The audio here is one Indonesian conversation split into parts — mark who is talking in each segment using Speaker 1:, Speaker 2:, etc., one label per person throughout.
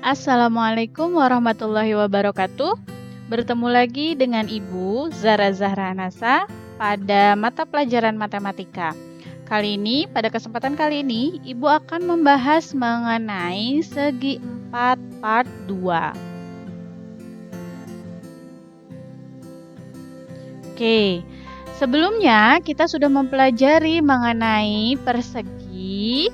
Speaker 1: Assalamualaikum warahmatullahi wabarakatuh. Bertemu lagi dengan Ibu Zara Zahra Nasa pada mata pelajaran matematika. Pada kesempatan kali ini, Ibu akan membahas mengenai segi 4 part 2. Oke, sebelumnya kita sudah mempelajari mengenai persegi,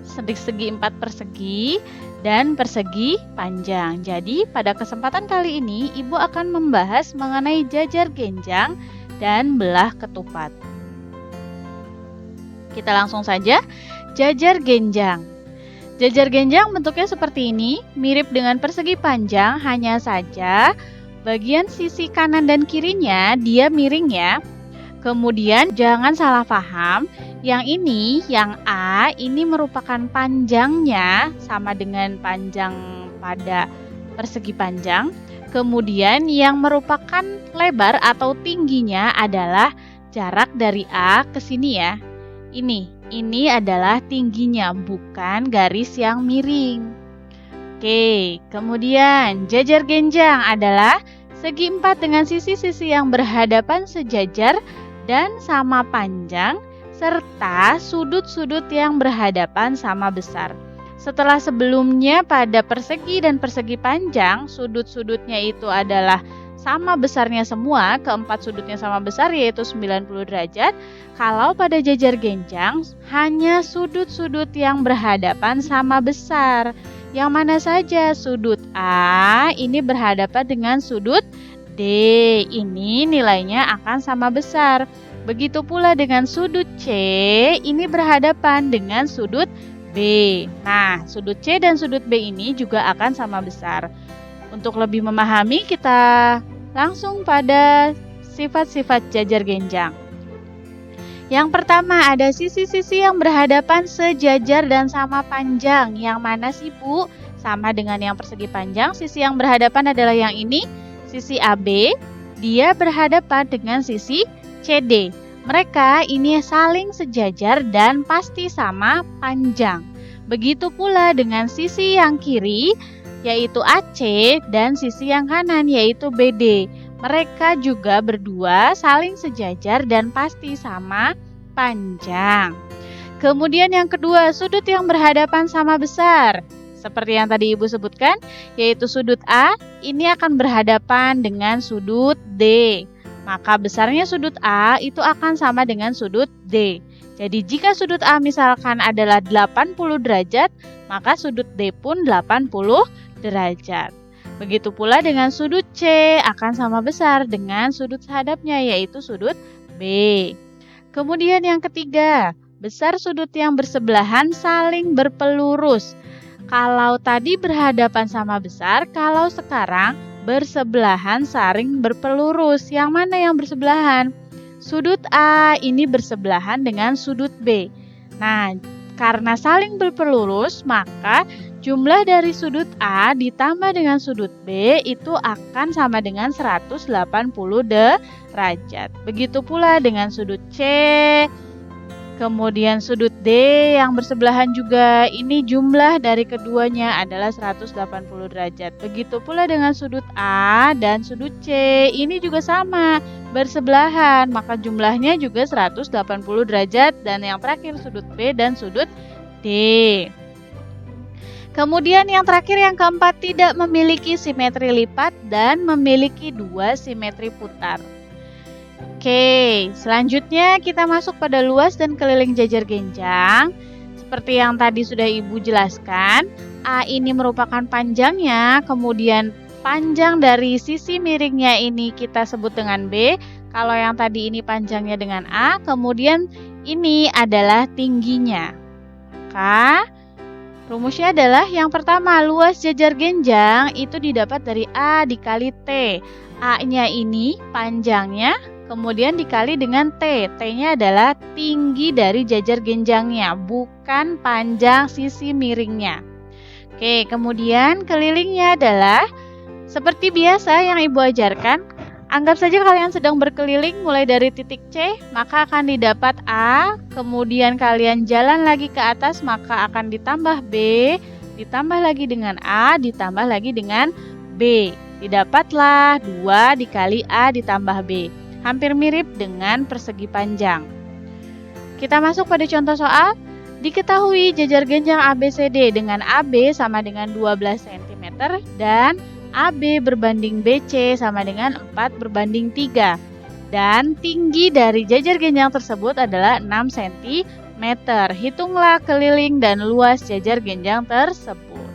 Speaker 1: segi 4 persegi, dan persegi panjang. Jadi, pada kesempatan kali ini, Ibu akan membahas mengenai jajar genjang dan belah ketupat. Kita langsung saja, jajar genjang. Jajar genjang bentuknya seperti ini, mirip dengan persegi panjang, hanya saja bagian sisi kanan dan kirinya dia miring ya. Kemudian jangan salah paham, yang ini, yang A, ini merupakan panjangnya sama dengan panjang pada persegi panjang. Kemudian yang merupakan lebar atau tingginya adalah jarak dari A ke sini ya. Ini adalah tingginya, bukan garis yang miring. Oke, kemudian jajar genjang adalah segi 4 dengan sisi-sisi yang berhadapan sejajar dan sama panjang, serta sudut-sudut yang berhadapan sama besar. Setelah sebelumnya pada persegi dan persegi panjang, sudut-sudutnya itu adalah sama besarnya semua, keempat sudutnya sama besar yaitu 90 derajat. Kalau pada jajar genjang, hanya sudut-sudut yang berhadapan sama besar. Yang mana saja? Sudut A ini berhadapan dengan sudut D, ini nilainya akan sama besar. Begitu pula dengan sudut C, ini berhadapan dengan sudut B. Nah, sudut C dan sudut B ini juga akan sama besar. Untuk lebih memahami, kita langsung pada sifat-sifat jajar genjang. Yang pertama, ada sisi-sisi yang berhadapan sejajar dan sama panjang. Yang mana sih, Bu? Sama dengan yang persegi panjang, sisi yang berhadapan adalah yang ini. Sisi AB, dia berhadapan dengan sisi CD. Mereka ini saling sejajar dan pasti sama panjang. Begitu pula dengan sisi yang kiri, yaitu AC, dan sisi yang kanan, yaitu BD. Mereka juga berdua saling sejajar dan pasti sama panjang. Kemudian yang kedua, sudut yang berhadapan sama besar. Seperti yang tadi Ibu sebutkan, yaitu sudut A, ini akan berhadapan dengan sudut D. Maka besarnya sudut A itu akan sama dengan sudut D. Jadi jika sudut A misalkan adalah 80 derajat, maka sudut D pun 80 derajat. Begitu pula dengan sudut C akan sama besar dengan sudut sehadapnya, yaitu sudut B. Kemudian yang ketiga, besar sudut yang bersebelahan saling berpelurus. Kalau tadi berhadapan sama besar, kalau sekarang bersebelahan saling berpelurus. Yang mana yang bersebelahan? Sudut A ini bersebelahan dengan sudut B. Nah, karena saling berpelurus, maka jumlah dari sudut A ditambah dengan sudut B itu akan sama dengan 180 derajat. Begitu pula dengan sudut C, kemudian sudut D yang bersebelahan juga, ini jumlah dari keduanya adalah 180 derajat. Begitu pula dengan sudut A dan sudut C, ini juga sama, bersebelahan, maka jumlahnya juga 180 derajat. Dan yang terakhir sudut B dan sudut D. Kemudian yang terakhir, yang keempat, tidak memiliki simetri lipat dan memiliki dua simetri putar. Oke, selanjutnya kita masuk pada luas dan keliling jajar genjang. Seperti yang tadi sudah Ibu jelaskan, A ini merupakan panjangnya, kemudian panjang dari sisi miringnya ini kita sebut dengan B. Kalau yang tadi ini panjangnya dengan A, kemudian ini adalah tingginya. Maka rumusnya adalah yang pertama, luas jajar genjang itu didapat dari A dikali T. A-nya ini panjangnya, kemudian dikali dengan T. T-nya adalah tinggi dari jajar genjangnya, bukan panjang sisi miringnya. Oke, kemudian kelilingnya adalah seperti biasa yang Ibu ajarkan. Anggap saja kalian sedang berkeliling mulai dari titik C, maka akan didapat A. Kemudian kalian jalan lagi ke atas, maka akan ditambah B. ditambah lagi dengan A, ditambah lagi dengan B. Didapatlah 2 dikali A ditambah B. Hampir mirip dengan persegi panjang. Kita masuk pada contoh soal. Diketahui jajar genjang ABCD dengan AB sama dengan 12 cm dan AB berbanding BC sama dengan 4 berbanding 3. Dan tinggi dari jajar genjang tersebut adalah 6 cm. Hitunglah keliling dan luas jajar genjang tersebut.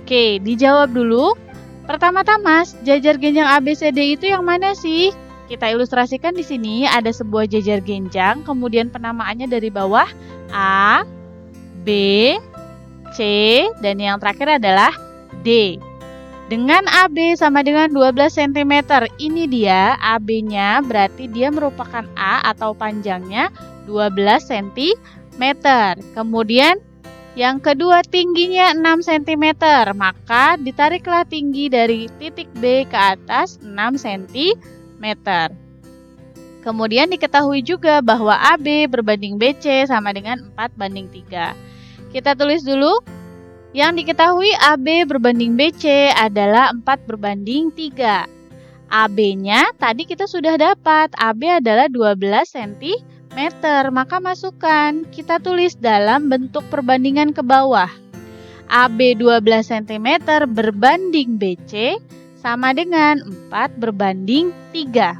Speaker 1: Oke, dijawab dulu. Pertama-tama, jajar genjang ABCD itu yang mana sih? Kita ilustrasikan di sini ada sebuah jajar genjang, kemudian penamaannya dari bawah A, B, C, dan yang terakhir adalah D. Dengan AB sama dengan 12 cm, ini dia AB-nya berarti dia merupakan A atau panjangnya 12 cm. Kemudian yang kedua tingginya 6 cm, maka ditariklah tinggi dari titik B ke atas 6 cm. Kemudian diketahui juga bahwa AB berbanding BC sama dengan 4 banding 3. Kita tulis dulu. Yang diketahui AB berbanding BC adalah 4 berbanding 3. AB-nya tadi kita sudah dapat. AB adalah 12 cm. Maka masukkan. Kita tulis dalam bentuk perbandingan ke bawah. AB 12 cm berbanding BC sama dengan 4 berbanding 3.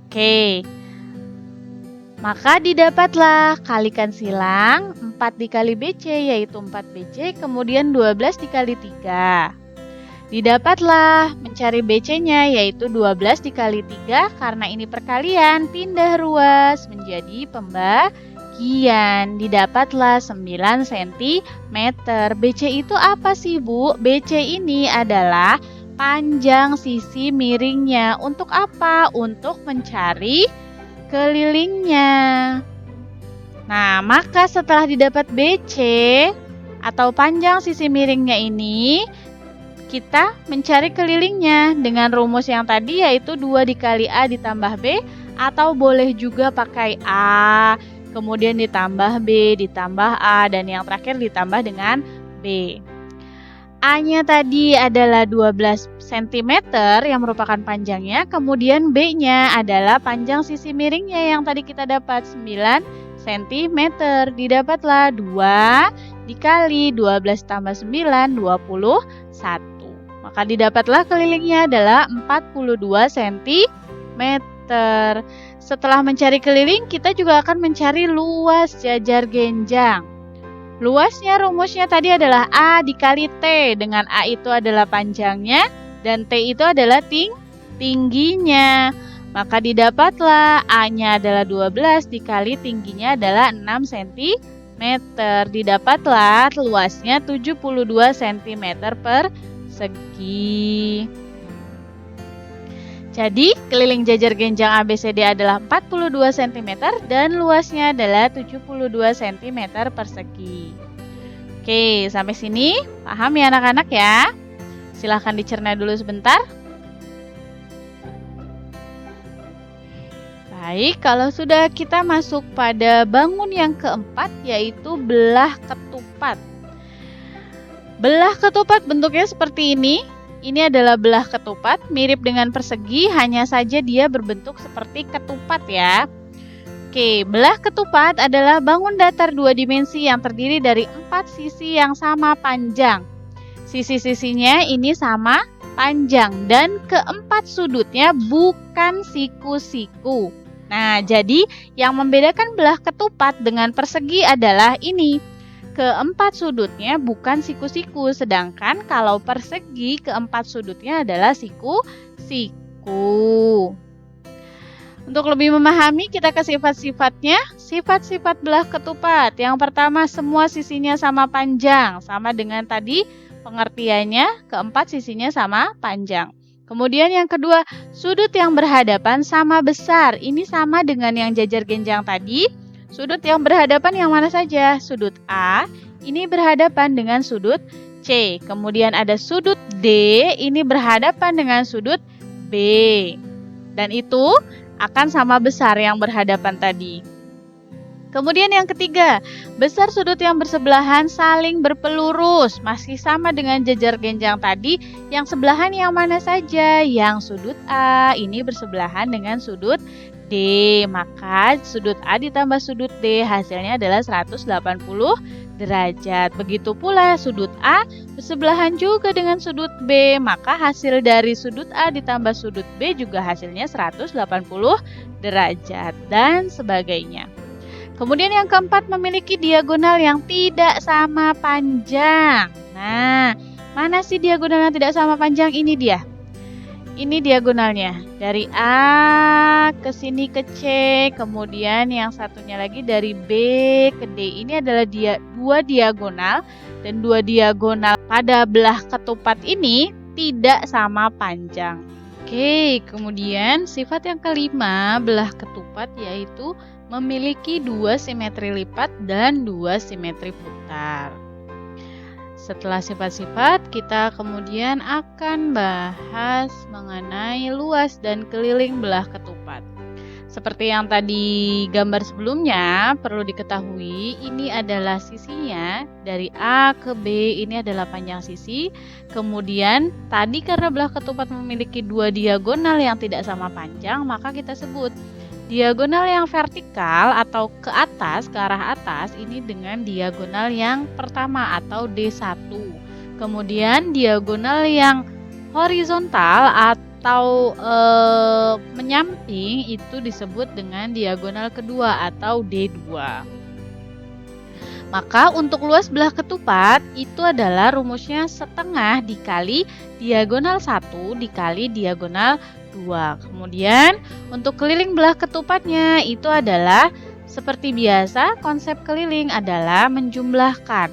Speaker 1: Oke. Maka didapatlah kalikan silang 4 dikali BC yaitu 4BC, kemudian 12 dikali 3. Didapatlah mencari BC-nya yaitu 12 dikali 3, karena ini perkalian pindah ruas menjadi pembagian. Didapatlah 9 cm. BC itu apa sih, Bu? BC ini adalah panjang sisi miringnya. Untuk apa? Untuk mencari kelilingnya. Nah, maka setelah didapat BC atau panjang sisi miringnya ini, kita mencari kelilingnya dengan rumus yang tadi yaitu 2 dikali A ditambah B, atau boleh juga pakai A, kemudian ditambah B, ditambah A, dan yang terakhir ditambah dengan B. A-nya tadi adalah 12 cm yang merupakan panjangnya, kemudian B-nya adalah panjang sisi miringnya yang tadi kita dapat 9 cm. Didapatlah 2 dikali 12 tambah 9, 21. Maka didapatlah kelilingnya adalah 42 cm. Setelah mencari keliling, kita juga akan mencari luas jajar genjang. Luasnya rumusnya tadi adalah A dikali T, dengan A itu adalah panjangnya dan T itu adalah tingginya. Maka didapatlah A-nya adalah 12 dikali tingginya adalah 6 cm. Didapatlah luasnya 72 cm persegi. Jadi, keliling jajar genjang ABCD adalah 42 cm dan luasnya adalah 72 cm persegi. Oke, sampai sini paham ya anak-anak ya? Silahkan dicerna dulu sebentar. Baik, kalau sudah kita masuk pada bangun yang keempat, yaitu belah ketupat. Belah ketupat bentuknya seperti ini. Ini adalah belah ketupat, mirip dengan persegi, hanya saja dia berbentuk seperti ketupat ya. Oke, belah ketupat adalah bangun datar 2 dimensi yang terdiri dari 4 sisi yang sama panjang. Sisi-sisinya ini sama panjang dan keempat sudutnya bukan siku-siku. Nah, jadi yang membedakan belah ketupat dengan persegi adalah ini. Keempat sudutnya bukan siku-siku, sedangkan kalau persegi keempat sudutnya adalah siku-siku. Untuk lebih memahami, kita ke sifat-sifatnya. Sifat-sifat belah ketupat. Yang pertama, semua sisinya sama panjang, sama dengan tadi pengertiannya, keempat sisinya sama panjang. Kemudian yang kedua, sudut yang berhadapan sama besar. Ini sama dengan yang jajar genjang tadi. Sudut yang berhadapan yang mana saja? Sudut A, ini berhadapan dengan sudut C. Kemudian ada sudut D, ini berhadapan dengan sudut B. Dan itu akan sama besar yang berhadapan tadi. Kemudian yang ketiga, besar sudut yang bersebelahan saling berpelurus. Masih sama dengan jajar genjang tadi, yang sebelahan yang mana saja? Yang sudut A ini bersebelahan dengan sudut D. Maka sudut A ditambah sudut D hasilnya adalah 180 derajat. Begitu pula sudut A bersebelahan juga dengan sudut B. Maka hasil dari sudut A ditambah sudut B juga hasilnya 180 derajat dan sebagainya. Kemudian yang keempat, memiliki diagonal yang tidak sama panjang. Nah, mana sih diagonal yang tidak sama panjang? Ini dia. Ini diagonalnya. Dari A ke sini ke C, kemudian yang satunya lagi dari B ke D. Ini adalah dua diagonal, dan dua diagonal pada belah ketupat ini tidak sama panjang. Oke, kemudian sifat yang kelima belah ketupat yaitu memiliki dua simetri lipat dan dua simetri putar. Setelah sifat-sifat, kita kemudian akan bahas mengenai luas dan keliling belah ketupat. Seperti yang tadi gambar sebelumnya, perlu diketahui ini adalah sisinya dari A ke B, ini adalah panjang sisi. Kemudian tadi karena belah ketupat memiliki dua diagonal yang tidak sama panjang, maka kita sebut diagonal yang vertikal atau ke atas, ke arah atas, ini dengan diagonal yang pertama atau D1. Kemudian diagonal yang horizontal atau menyamping itu disebut dengan diagonal kedua atau D2. Maka untuk luas belah ketupat itu adalah rumusnya setengah dikali diagonal 1 dikali diagonal 2. Kemudian untuk keliling belah ketupatnya itu adalah seperti biasa, konsep keliling adalah menjumlahkan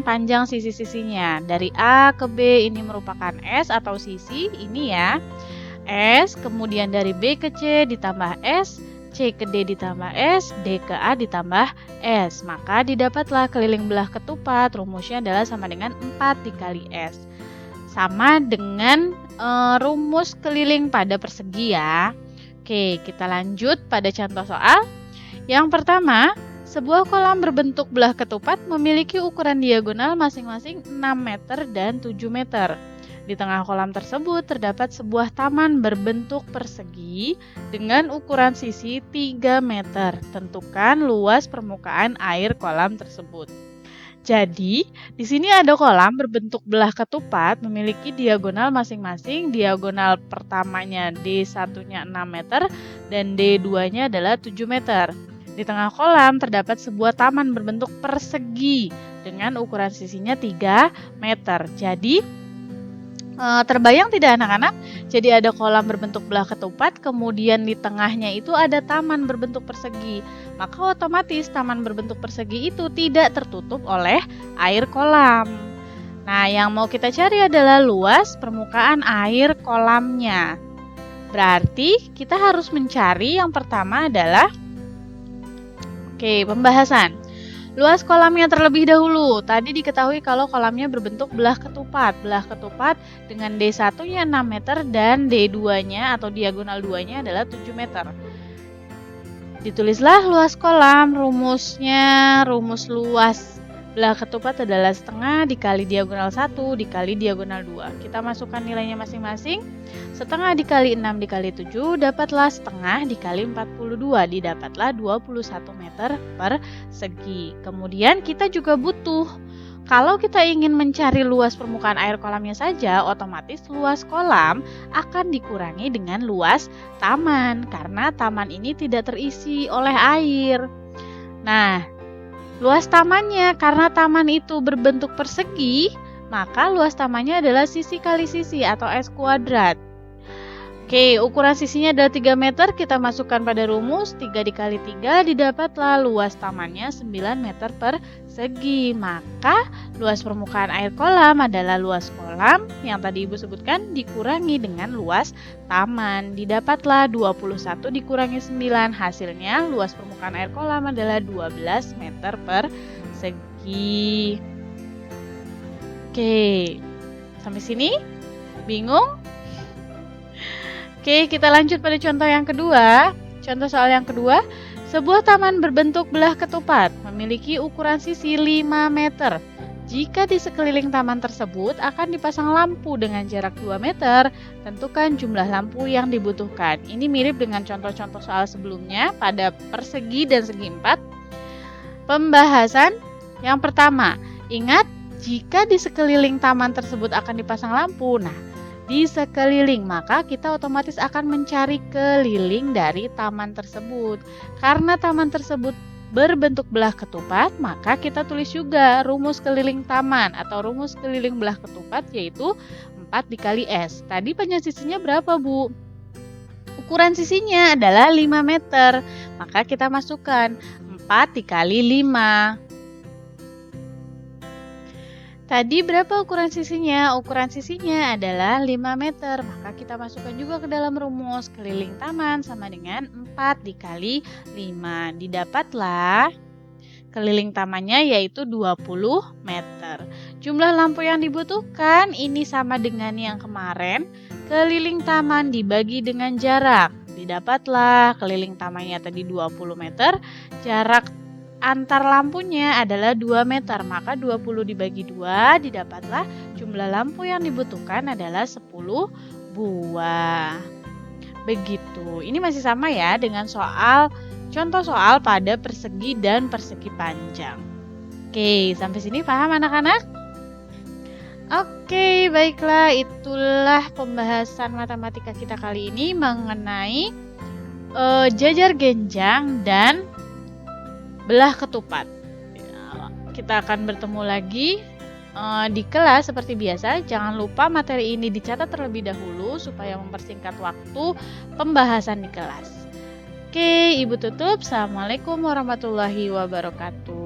Speaker 1: panjang sisi-sisinya. Dari A ke B ini merupakan S atau sisi ini ya. S, kemudian dari B ke C ditambah S, C ke D ditambah S, D ke A ditambah S. Maka didapatlah keliling belah ketupat, rumusnya adalah sama dengan 4 dikali S. Sama dengan rumus keliling pada persegi ya. Oke, kita lanjut pada contoh soal. Yang pertama, sebuah kolam berbentuk belah ketupat memiliki ukuran diagonal masing-masing 6 meter dan 7 meter. Di tengah kolam tersebut terdapat sebuah taman berbentuk persegi dengan ukuran sisi 3 meter. Tentukan luas permukaan air kolam tersebut. Jadi, di sini ada kolam berbentuk belah ketupat memiliki diagonal masing-masing. Diagonal pertamanya D1-nya 6 meter dan D2-nya adalah 7 meter. Di tengah kolam terdapat sebuah taman berbentuk persegi dengan ukuran sisinya 3 meter. Jadi, terbayang tidak anak-anak? Jadi ada kolam berbentuk belah ketupat, kemudian di tengahnya itu ada taman berbentuk persegi. Maka otomatis taman berbentuk persegi itu tidak tertutup oleh air kolam. Nah, yang mau kita cari adalah luas permukaan air kolamnya. Berarti kita harus mencari yang pertama adalah pembahasan. Luas kolamnya terlebih dahulu. Tadi diketahui kalau kolamnya berbentuk belah ketupat. Belah ketupat dengan D1-nya 6 meter dan D2-nya atau diagonal 2-nya adalah 7 meter. Ditulislah luas kolam. Rumusnya, rumus luas belah ketupat adalah setengah dikali diagonal 1 dikali diagonal 2. Kita masukkan nilainya masing-masing. Setengah dikali 6 dikali 7 dapatlah setengah dikali 42. Didapatlah 21 meter persegi. Kemudian kita juga butuh, kalau kita ingin mencari luas permukaan air kolamnya saja, otomatis luas kolam akan dikurangi dengan luas taman. Karena taman ini tidak terisi oleh air. Nah, luas tamannya, karena taman itu berbentuk persegi, maka luas tamannya adalah sisi kali sisi atau S kuadrat. Oke, ukuran sisinya adalah 3 meter, kita masukkan pada rumus, 3 dikali 3 didapatlah luas tamannya 9 meter persegi. Maka luas permukaan air kolam adalah luas kolam yang tadi Ibu sebutkan dikurangi dengan luas taman. Didapatlah 21 dikurangi 9, hasilnya luas permukaan air kolam adalah 12 meter persegi. Oke, sampai sini? Bingung? Oke, kita lanjut pada contoh yang kedua. Contoh soal yang kedua, Sebuah taman berbentuk belah ketupat memiliki ukuran sisi 5 meter. Jika di sekeliling taman tersebut akan dipasang lampu dengan jarak 2 meter, tentukan jumlah lampu yang dibutuhkan. Ini mirip dengan contoh-contoh soal sebelumnya pada persegi dan segi empat. Pembahasan yang pertama, ingat jika di sekeliling taman tersebut akan dipasang lampu. Nah, di sekeliling, maka kita otomatis akan mencari keliling dari taman tersebut. Karena taman tersebut berbentuk belah ketupat, maka kita tulis juga rumus keliling taman atau rumus keliling belah ketupat, yaitu 4 dikali S. Tadi panjang sisinya berapa, Bu? Ukuran sisinya adalah 5 meter, maka kita masukkan 4 dikali 5. Tadi berapa ukuran sisinya? Ukuran sisinya adalah 5 meter. Maka kita masukkan juga ke dalam rumus keliling taman sama dengan 4 dikali 5. Didapatlah keliling tamannya yaitu 20 meter. Jumlah lampu yang dibutuhkan ini sama dengan yang kemarin. Keliling taman dibagi dengan jarak. Didapatlah keliling tamannya tadi 20 meter. Jarak antar lampunya adalah 2 meter, maka 20 dibagi 2, didapatlah jumlah lampu yang dibutuhkan adalah 10 buah. Begitu, ini masih sama ya dengan contoh soal pada persegi dan persegi panjang. Oke, sampai sini paham anak-anak? Oke, baiklah, itulah pembahasan matematika kita kali ini mengenai jajar genjang dan belah ketupat. Kita akan bertemu lagi di kelas seperti biasa. Jangan lupa materi ini dicatat terlebih dahulu supaya mempersingkat waktu pembahasan di kelas. Oke, Ibu tutup. Assalamualaikum warahmatullahi wabarakatuh.